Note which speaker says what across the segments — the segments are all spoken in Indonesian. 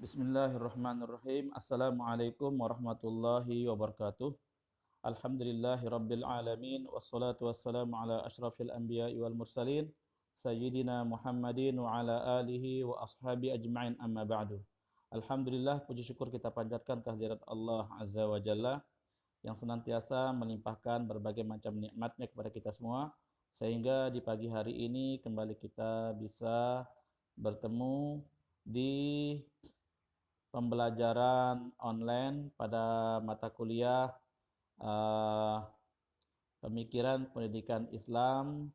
Speaker 1: Bismillahirrahmanirrahim. Assalamualaikum warahmatullahi wabarakatuh. Alhamdulillahi rabbil alamin. Wassalatu wassalamu ala ashrafil anbiya'i wal mursalin. Sayyidina Muhammadin wa ala alihi wa ashabi ajma'in amma ba'du. Alhamdulillah, puji syukur kita panjatkan kehadirat Allah Azza wa Jalla yang senantiasa melimpahkan berbagai macam nikmatnya kepada kita semua, sehingga di pagi hari ini kembali kita bisa bertemu di pembelajaran online pada mata kuliah pemikiran pendidikan Islam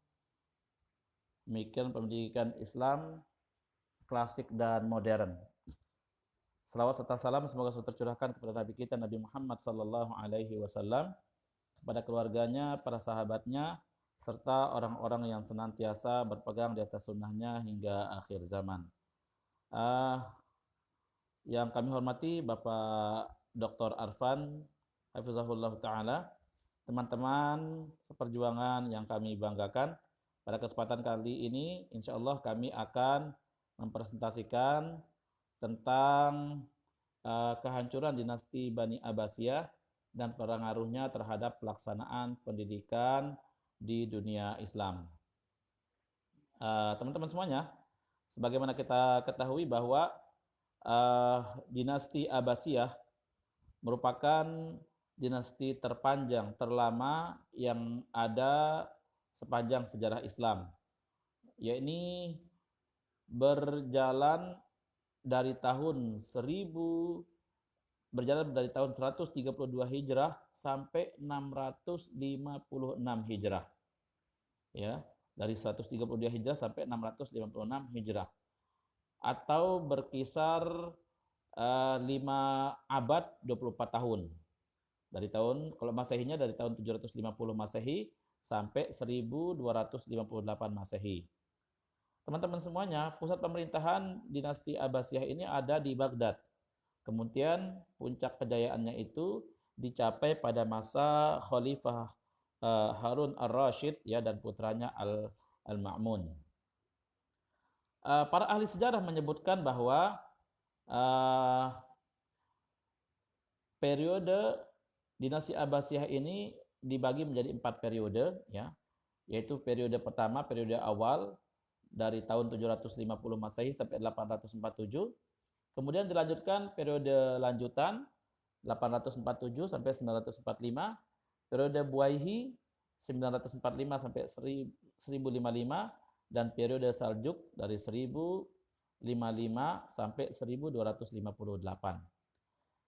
Speaker 1: klasik dan modern. Salawat serta salam semoga selalu tercurahkan kepada Nabi kita Nabi Muhammad sallallahu alaihi wasallam, kepada keluarganya, para sahabatnya, serta orang-orang yang senantiasa berpegang di atas sunnahnya hingga akhir zaman. Yang kami hormati Bapak Dr. Arfan Hafizahullah Ta'ala, teman-teman seperjuangan yang kami banggakan, pada kesempatan kali ini insya Allah kami akan mempresentasikan tentang kehancuran dinasti Bani Abbasiyah dan pengaruhnya terhadap pelaksanaan pendidikan di dunia Islam. Teman-teman semuanya, sebagaimana kita ketahui bahwa dinasti Abbasiyah merupakan dinasti terpanjang, terlama yang ada sepanjang sejarah Islam. Yakni berjalan dari tahun 132 Hijrah sampai 656 Hijrah. Ya, dari 132 Hijrah sampai 656 Hijrah. Atau berkisar 5 abad 24 tahun. Dari tahun, kalau Masehinya dari tahun 750 Masehi sampai 1258 Masehi. Teman-teman semuanya, pusat pemerintahan dinasti Abbasiyah ini ada di Baghdad. Kemudian puncak kejayaannya itu dicapai pada masa Khalifah Harun ar-Rasyid ya, dan putranya Al-Ma'mun. Para ahli sejarah menyebutkan bahwa periode dinasti Abbasiyah ini dibagi menjadi 4 periode, ya, yaitu periode pertama, periode awal dari tahun 750 Masehi sampai 847. Kemudian dilanjutkan periode lanjutan 847 sampai 945, periode Buwaihi 945 sampai 1055, dan periode Saljuk dari 1055 sampai 1258.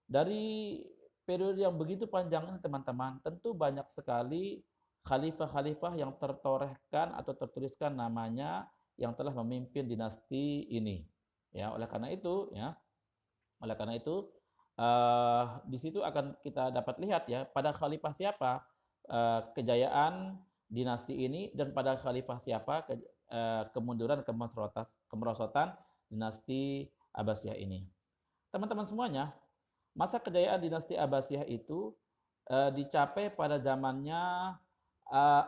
Speaker 1: Dari periode yang begitu panjang ini teman-teman, tentu banyak sekali khalifah-khalifah yang tertorehkan atau tertuliskan namanya yang telah memimpin dinasti ini. Ya, oleh karena itu di situ akan kita dapat lihat ya, pada khalifah siapa kejayaan dinasti ini, dan pada khalifah siapa kemunduran, kemerosotan dinasti Abbasiyah ini. Teman-teman semuanya, masa kejayaan dinasti Abbasiyah itu dicapai pada zamannya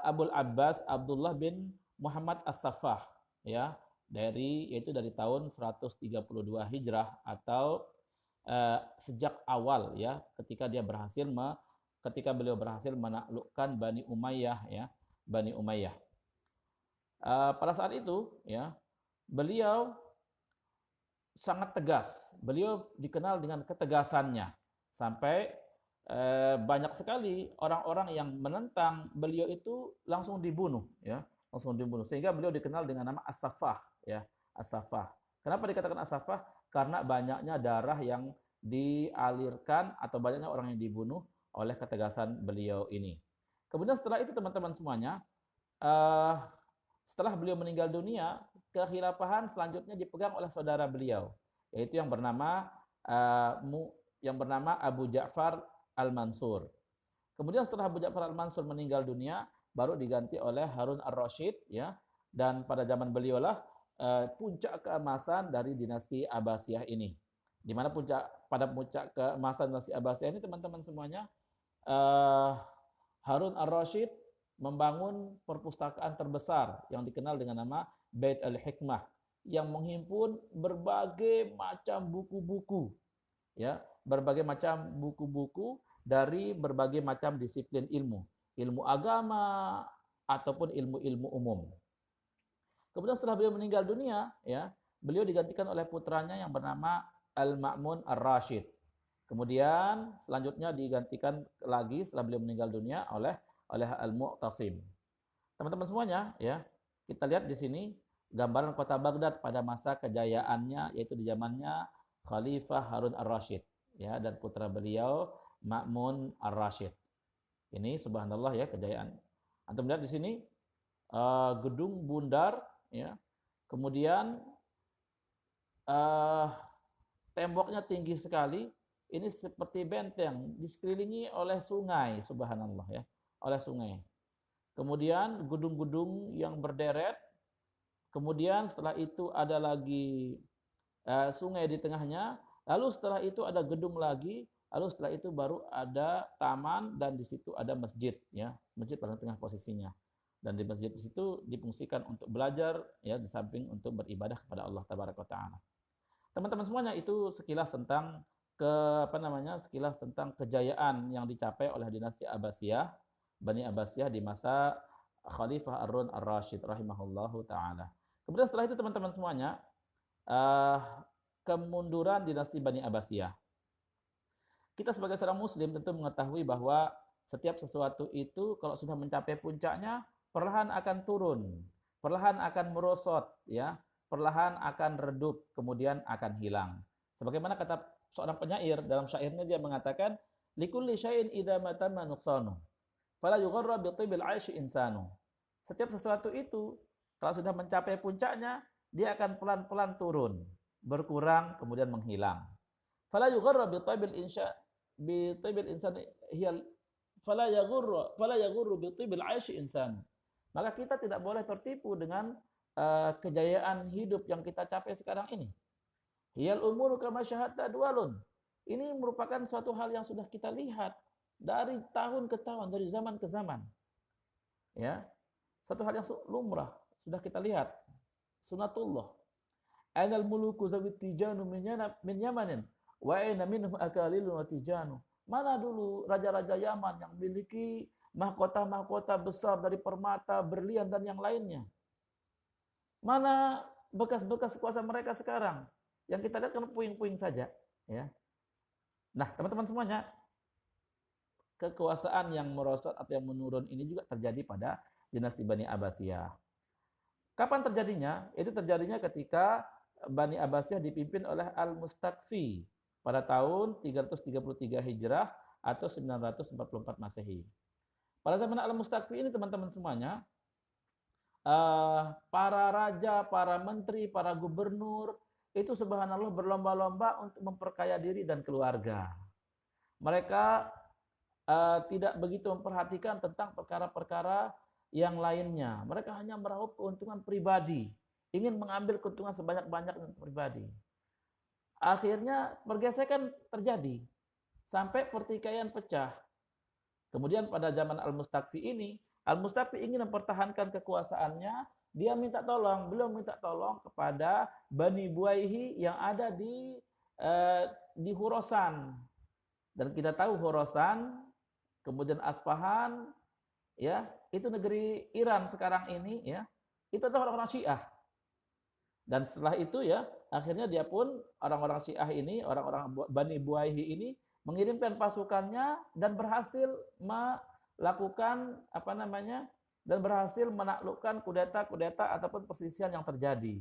Speaker 1: Abul Abbas Abdullah bin Muhammad As-Saffah, ya, yaitu dari tahun 132 Hijrah, atau sejak awal ya, ketika beliau berhasil menaklukkan Bani Umayyah, ya, Bani Umayyah. Pada saat itu ya, beliau sangat tegas. Beliau dikenal dengan ketegasannya, sampai banyak sekali orang-orang yang menentang beliau itu langsung dibunuh, ya, sehingga beliau dikenal dengan nama As-Saffah, ya, As-Saffah. Kenapa dikatakan As-Saffah? Karena banyaknya darah yang dialirkan atau banyaknya orang yang dibunuh oleh ketegasan beliau ini. Kemudian setelah itu teman-teman semuanya, setelah beliau meninggal dunia, kekhilafahan selanjutnya dipegang oleh saudara beliau, yaitu yang bernama Abu Ja'far Al-Mansur. Kemudian setelah Abu Ja'far Al-Mansur meninggal dunia, baru diganti oleh Harun ar-Rasyid, ya, dan pada zaman beliaulah puncak keemasan dari dinasti Abbasiyah ini. Di mana pada puncak keemasan dinasti Abbasiyah ini teman-teman semuanya, Harun ar-Rasyid membangun perpustakaan terbesar yang dikenal dengan nama Bait al-Hikmah, yang menghimpun berbagai macam buku-buku, ya, berbagai macam buku-buku dari berbagai macam disiplin ilmu, ilmu agama ataupun ilmu-ilmu umum. Kemudian setelah beliau meninggal dunia, ya, beliau digantikan oleh putranya yang bernama Al-Ma'mun Ar-Rasyid. Kemudian selanjutnya digantikan lagi setelah beliau meninggal dunia oleh Al-Mu'tasim. Teman-teman semuanya, ya, kita lihat di sini gambaran kota Baghdad pada masa kejayaannya, yaitu di zamannya Khalifah Harun Ar-Rasyid, ya, dan putra beliau Ma'mun Ar-Rasyid. Ini subhanallah ya kejayaan. Antum lihat di sini gedung bundar, ya. Kemudian temboknya tinggi sekali. Ini seperti benteng, disekelilingi oleh sungai, subhanallah ya, oleh sungai. Kemudian gedung-gedung yang berderet. Kemudian setelah itu ada lagi sungai di tengahnya. Lalu setelah itu ada gedung lagi. Lalu setelah itu baru ada taman dan di situ ada masjid, ya, masjid pada tengah posisinya. Dan di masjid di situ difungsikan untuk belajar, ya, di samping untuk beribadah kepada Allah Tabaraka wa Taala. Teman-teman semuanya, itu sekilas tentang sekilas tentang kejayaan yang dicapai oleh dinasti Abbasiyah, Bani Abbasiyah di masa Khalifah Harun Ar-Rasyid rahimahullahu taala. Kemudian setelah itu teman-teman semuanya, kemunduran dinasti Bani Abbasiyah. Kita sebagai seorang muslim tentu mengetahui bahwa setiap sesuatu itu kalau sudah mencapai puncaknya, perlahan akan turun, perlahan akan merosot, ya, perlahan akan redup, kemudian akan hilang. Sebagaimana kata seorang penyair dalam syairnya, dia mengatakan, likulli syai'in idza matamma nuqsanu fala yugharra bi tibil 'aishi insanu. Setiap sesuatu itu kalau sudah mencapai puncaknya, dia akan pelan-pelan turun, berkurang, kemudian menghilang. Fala yugharra bi tibil insani hiya fala yaghurru bi tibil 'aishi insanu. Maka kita tidak boleh tertipu dengan kejayaan hidup yang kita capai sekarang ini. Hiyal umuru kama syahadta dualun. Ini merupakan suatu hal yang sudah kita lihat dari tahun ke tahun, dari zaman ke zaman. Ya. Satu hal yang lumrah sudah kita lihat. Sunatullah. Ainal muluku zawit tijanu min Yamanin wa aina minhum akalilun wa tijanu. Mana dulu raja-raja Yaman yang memiliki mahkota-mahkota besar dari permata, berlian dan yang lainnya? Mana bekas-bekas kuasa mereka sekarang? Yang kita lihat kan puing-puing saja, ya. Nah, teman-teman semuanya, kekuasaan yang merosot atau yang menurun ini juga terjadi pada dinasti Bani Abbasiyah. Kapan terjadinya? Itu terjadinya ketika Bani Abbasiyah dipimpin oleh Al-Mustakfi pada tahun 333 Hijrah atau 944 Masehi. Pada zaman Al-Mustakfi ini teman-teman semuanya, para raja, para menteri, para gubernur itu subhanallah berlomba-lomba untuk memperkaya diri dan keluarga. Mereka tidak begitu memperhatikan tentang perkara-perkara yang lainnya. Mereka hanya meraup keuntungan pribadi, ingin mengambil keuntungan sebanyak-banyaknya pribadi. Akhirnya pergesekan terjadi sampai pertikaian pecah. Kemudian pada zaman Al-Mustakfi ini, Al-Mustakfi ingin mempertahankan kekuasaannya. Dia minta tolong, beliau minta tolong kepada Bani Buaihi yang ada di Khurasan. Dan kita tahu Khurasan, kemudian Asfahan, ya, itu negeri Iran sekarang ini, ya. Itu adalah orang-orang Syiah. Dan setelah itu, ya, akhirnya dia pun orang-orang Syiah ini, orang-orang Bani Buaihi ini mengirimkan pasukannya dan berhasil melakukan dan berhasil menaklukkan kudeta-kudeta ataupun perselisihan yang terjadi.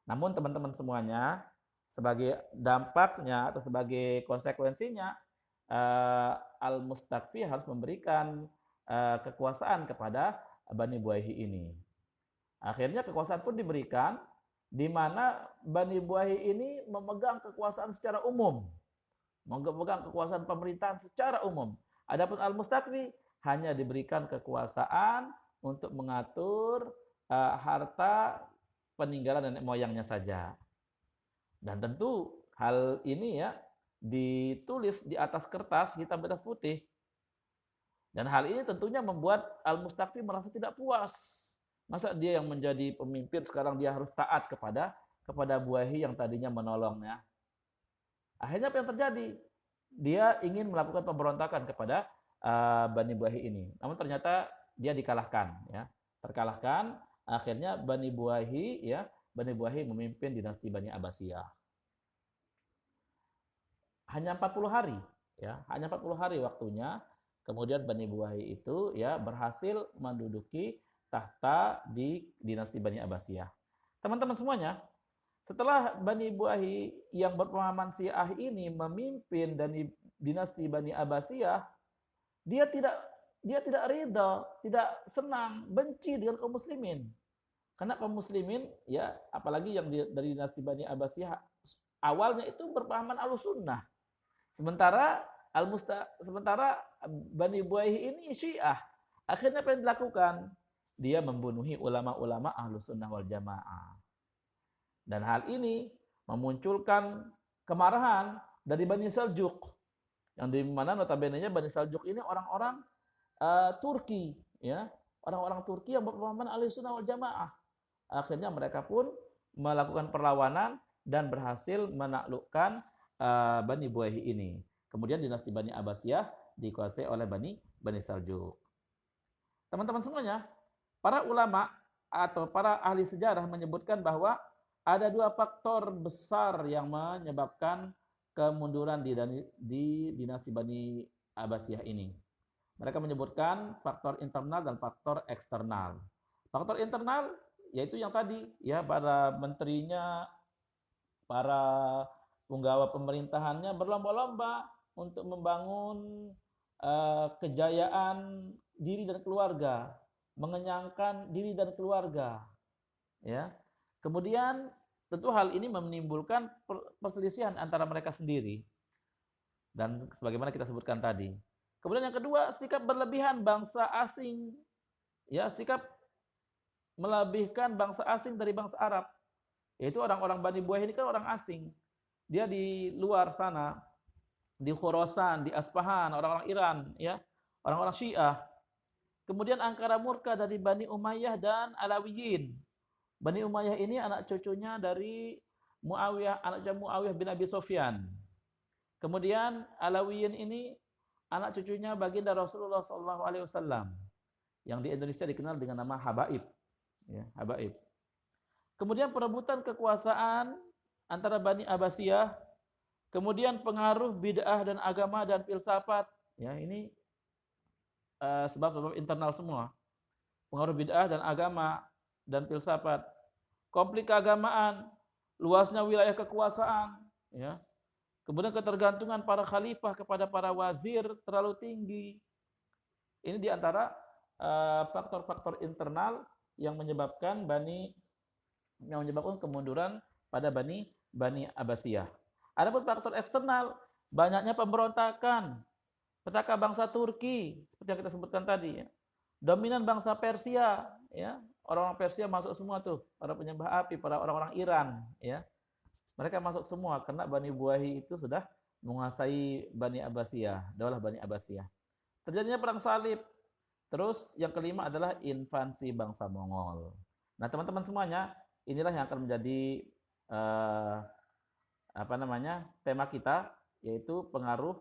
Speaker 1: Namun teman-teman semuanya, sebagai dampaknya atau sebagai konsekuensinya, Al-Mustakfi harus memberikan kekuasaan kepada Bani Buaihi ini. Akhirnya kekuasaan pun diberikan, di mana Bani Buaihi ini memegang kekuasaan secara umum, memegang kekuasaan pemerintahan secara umum. Adapun Al-Mustakfi hanya diberikan kekuasaan untuk mengatur harta peninggalan nenek moyangnya saja. Dan tentu hal ini, ya, ditulis di atas kertas hitam di atas putih. Dan hal ini tentunya membuat Al-Mustakfi merasa tidak puas. Masa dia yang menjadi pemimpin sekarang dia harus taat kepada kepada Buaihi yang tadinya menolongnya. Akhirnya apa yang terjadi? Dia ingin melakukan pemberontakan kepada Bani Buaihi ini. Namun ternyata dia dikalahkan, ya. Terkalahkan, akhirnya Bani Buaihi, ya, Bani Buaihi memimpin dinasti Bani Abbasiyah. Hanya 40 hari, ya, hanya 40 hari waktunya. Kemudian Bani Buaihi itu, ya, berhasil menduduki tahta di dinasti Bani Abbasiyah. Teman-teman semuanya, setelah Bani Buaihi yang berpemahaman Syiah ini memimpin dari dinasti Bani Abbasiyah, dia tidak ridha, tidak senang, benci dengan kaum muslimin. Karena kaum muslimin, ya, apalagi yang dari dinasti Bani Abbasiyah awalnya itu berpahaman Ahlussunnah. Sementara Bani Buaihi ini Syiah. Akhirnya apa yang dilakukan? Dia membunuhi ulama-ulama Ahlussunnah wal Jamaah. Dan hal ini memunculkan kemarahan dari Bani Saljuk. Yang di mana notabene-nya Bani Saljuk ini orang-orang Turki, ya. Orang-orang Turki yang berpemahaman Ahlussunnah wal Jamaah. Akhirnya mereka pun melakukan perlawanan dan berhasil menaklukkan Bani Buaihi ini. Kemudian dinasti Bani Abbasiyah dikuasai oleh Bani Saljuk. Teman-teman semuanya, para ulama atau para ahli sejarah menyebutkan bahwa ada dua faktor besar yang menyebabkan kemunduran di dinasti Bani Abbasiyah ini. Mereka menyebutkan faktor internal dan faktor eksternal. Faktor internal yaitu yang tadi, ya, para menterinya, para penggawa pemerintahannya berlomba-lomba untuk membangun kejayaan diri dan keluarga, mengenyangkan diri dan keluarga, ya. Kemudian tentu hal ini menimbulkan perselisihan antara mereka sendiri dan sebagaimana kita sebutkan tadi. Kemudian yang kedua, sikap berlebihan bangsa asing, ya, sikap melebihkan bangsa asing dari bangsa Arab. Yaitu orang-orang Bani Buaihi ini kan orang asing. Dia di luar sana, di Khurasan, di Aspahan, orang-orang Iran, ya, orang-orang Syiah. Kemudian angkara murka dari Bani Umayyah dan Alawiyin. Bani Umayyah ini anak cucunya dari anak Muawiyah bin Abi Sufyan. Kemudian Alawiyin ini anak cucunya baginda Rasulullah SAW, yang di Indonesia dikenal dengan nama Habaib, ya, Habaib. Kemudian perebutan kekuasaan antara Bani Abbasiyah, kemudian pengaruh bid'ah dan agama dan filsafat, ya, ini sebab-sebab internal semua. Pengaruh bid'ah dan agama dan filsafat, konflik keagamaan, luasnya wilayah kekuasaan, ya. Kemudian ketergantungan para khalifah kepada para wazir terlalu tinggi. Ini diantara faktor-faktor internal yang menyebabkan kemunduran pada Bani Abbasiyah. Adapun faktor eksternal, banyaknya pemberontakan, petaka bangsa Turki seperti yang kita sebutkan tadi, ya. Dominan bangsa Persia, ya. Orang-orang Persia masuk semua tuh, para penyembah api, para orang-orang Iran, ya. Mereka masuk semua karena Bani Buaihi itu sudah menguasai Bani Abbasiyah, daulah Bani Abbasiyah. Terjadinya perang salib. Terus yang kelima adalah invasi bangsa Mongol. Nah, teman-teman semuanya, inilah yang akan menjadi tema kita, yaitu pengaruh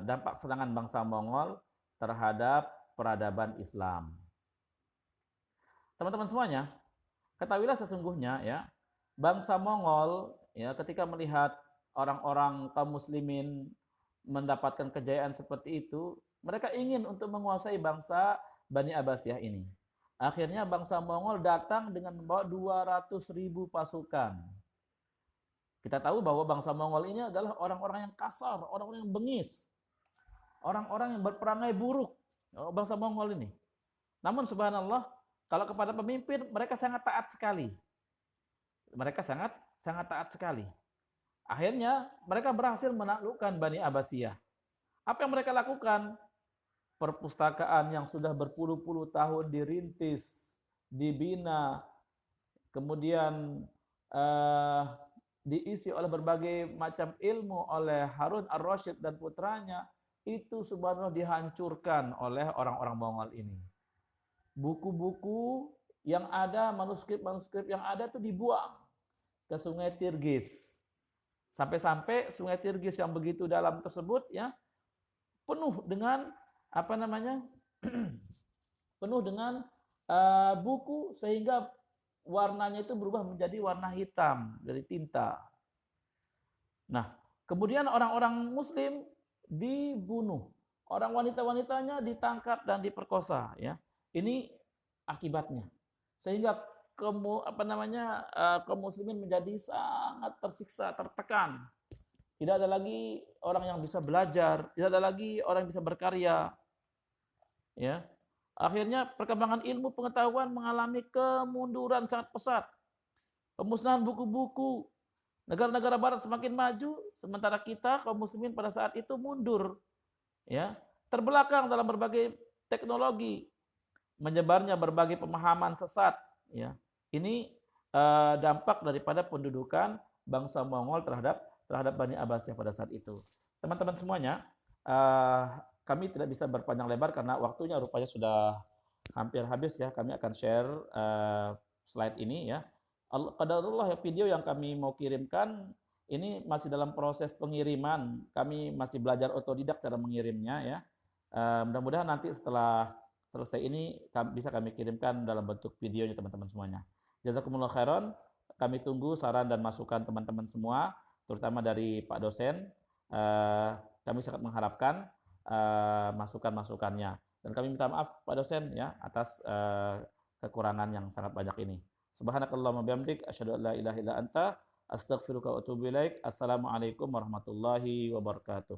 Speaker 1: dampak serangan bangsa Mongol terhadap peradaban Islam. Teman-teman semuanya, ketahuilah sesungguhnya, ya, bangsa Mongol, ya, ketika melihat orang-orang kaum muslimin mendapatkan kejayaan seperti itu, mereka ingin untuk menguasai bangsa Bani Abbasiyah ini. Akhirnya bangsa Mongol datang dengan membawa 200.000 pasukan. Kita tahu bahwa bangsa Mongol ini adalah orang-orang yang kasar, orang-orang yang bengis, orang-orang yang berperangai buruk, bangsa Mongol ini. Namun subhanallah, kalau kepada pemimpin mereka sangat taat sekali. Mereka sangat taat sekali. Akhirnya mereka berhasil menaklukkan Bani Abbasiyah. Apa yang mereka lakukan? Perpustakaan yang sudah berpuluh-puluh tahun dirintis, dibina, kemudian diisi oleh berbagai macam ilmu oleh Harun ar-Rasyid dan putranya, itu subhanallah dihancurkan oleh orang-orang Mongol ini. Buku-buku yang ada, manuskrip-manuskrip yang ada itu dibuang. ke Sungai Tirgis. Sampai-sampai Sungai Tirgis yang begitu dalam tersebut ya penuh dengan apa namanya? penuh dengan buku sehingga warnanya itu berubah menjadi warna hitam dari tinta. Nah, kemudian orang-orang muslim dibunuh. Orang wanita-wanitanya ditangkap dan diperkosa ya. Ini akibatnya. Sehingga kaum muslimin menjadi sangat tersiksa, tertekan. Tidak ada lagi orang yang bisa belajar, tidak ada lagi orang yang bisa berkarya. Ya. Akhirnya perkembangan ilmu pengetahuan mengalami kemunduran sangat pesat. Pemusnahan buku-buku. Negara-negara barat semakin maju, sementara kita kaum muslimin pada saat itu mundur. Ya, terbelakang dalam berbagai teknologi, menyebarnya berbagai pemahaman sesat. Ya, ini dampak daripada pendudukan bangsa Mongol terhadap Bani Abbasiyah pada saat itu. Teman-teman semuanya, kami tidak bisa berpanjang lebar karena waktunya rupanya sudah hampir habis ya. Kami akan share slide ini ya. Qadarullah ya, video yang kami mau kirimkan ini masih dalam proses pengiriman. Kami masih belajar otodidak cara mengirimnya ya. Mudah-mudahan nanti setelah selesai ini bisa kami kirimkan dalam bentuk videonya teman-teman semuanya. Jazakumullah khairan. Kami tunggu saran dan masukan teman-teman semua, terutama dari Pak dosen. Kami sangat mengharapkan masukan-masukannya. Dan kami minta maaf Pak dosen ya atas kekurangan yang sangat banyak ini. Subhanakallahumma bihamdik asyhadu an la ilaha illa anta astaghfiruka wa atubu ilaik. Assalamualaikum warahmatullahi wabarakatuh.